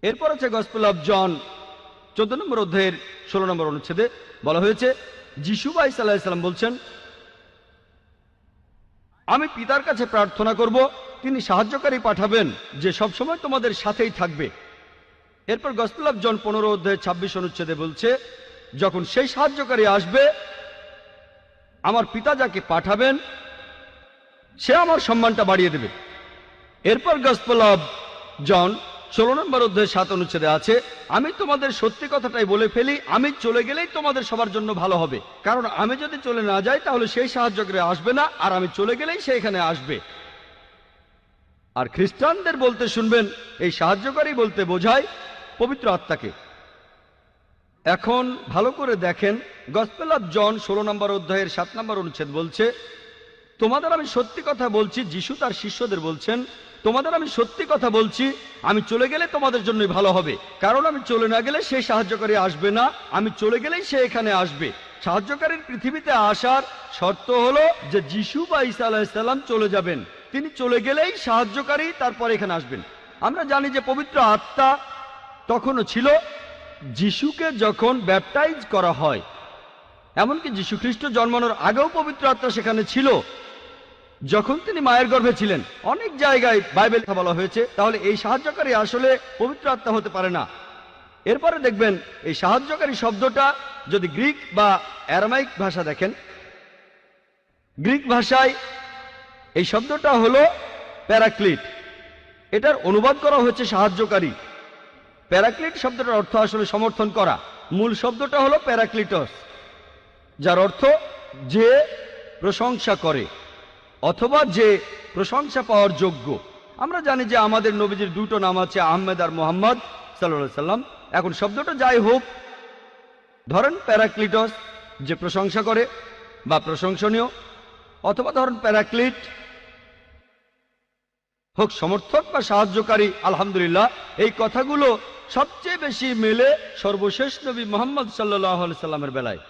এরপর আছে gospel of John 14 নম্বর অধ্যায়ের 16 নম্বর অনুচ্ছেদে বলা হয়েছে, যিশু ঈসা আলাইহিস সালাম বলছেন, আমি পিতার কাছে প্রার্থনা করব, তিনি সাহায্যকারী পাঠাবেন যে সবসময় তোমাদের সাথেই থাকবে। এরপর গসপেল অফ জন 15 অধ্যায়ের 26 অনুচ্ছেদে বলছে, যখন সেই সাহায্যকারী আসবে, আমার পিতা যাকে পাঠাবেন সে আমার সম্মানটা বাড়িয়ে দেবে। এরপর গসপেল অফ জন 16 নম্বর অধ্যায়ের 7 অনুচ্ছেদে আছে, আমি তোমাদের সত্যি কথাটাই বলে ফেলি, আমি চলে গেলেই তোমাদের সবার জন্য ভালো হবে, কারণ আমি যদি চলে না যাই তাহলে সেই সাহায্যকারী আসবে না, আর আমি চলে গেলেই সে এখানে আসবে। আর খ্রিস্টানদের বলতে শুনবেন, এই সাহায্যকারী বলতে বোঝায় পবিত্র আত্মাকে। এখন ভালো করে দেখেন, গসপেল অফ জন 16 নম্বর অধ্যায়ের 7 নম্বর অনুচ্ছেদ বলছে, তোমাদের আমি সত্যি কথা বলছি, যিশু তার শিষ্যদের বলছেন, তোমাদের আমি সত্যি কথা বলছি, আমি চলে গেলে তোমাদের জন্যই ভালো হবে, কারণ আমি চলে না গেলে সেই সাহায্যকারী আসবে না, আমি চলে গেলেই সে এখানে আসবে। সাহায্যকারীর পৃথিবীতে আসার শর্ত হলো যে যিশু বা ঈসা আলাইহিস সালাম চলে যাবেন, তিনি চলে গেলেই সাহায্যকারী তারপর এখানে আসবেন। আমরা জানি যে পবিত্র আত্মা তখনও ছিল যিশুকে যখন ব্যাপটাইজ করা হয়, এমনকি যীশু খ্রিস্ট জন্মানোর আগেও পবিত্র আত্মা সেখানে ছিল যখন তিনি মায়ের গর্ভে ছিলেন। অনেক জায়গায় বাইবেল বলা হয়েছে, তাহলে এই সাহায্যকারী আসলে পবিত্র আত্মা হতে পারে না। এরপরে দেখবেন এই সাহায্যকারী শব্দটা যদি গ্রিক বা অ্যারামাইক ভাষা দেখেন, গ্রিক ভাষায় এই শব্দটা হলো প্যারাক্লিট, এটার অনুবাদ করা হয়েছে সাহায্যকারী। প্যারাক্লিট শব্দটার অর্থ আসলে সমর্থন করা। মূল শব্দটা হলো প্যারাক্লিটস, যার অর্থ যে প্রশংসা করে অথবা যে প্রশংসা পাওয়ার যোগ্য। আমরা জানি যে আমাদের নবীজির দুটো নাম আছে, আহমেদ আর মোহাম্মদ সাল্লাল্লাহু আলাইহি সাল্লাম। এখন শব্দটা যাই হোক, ধরেন প্যারাক্লিটস যে প্রশংসা করে বা প্রশংসনীয়, অথবা ধরেন প্যারাক্লিট হোক সমর্থক বা সাহায্যকারী। আলহামদুলিল্লাহ, এই কথাগুলো সবচেয়ে বেশি মেলে সর্বশেষ নবী মুহাম্মদ সাল্লাল্লাহু আলাইহি সাল্লামের বেলায়।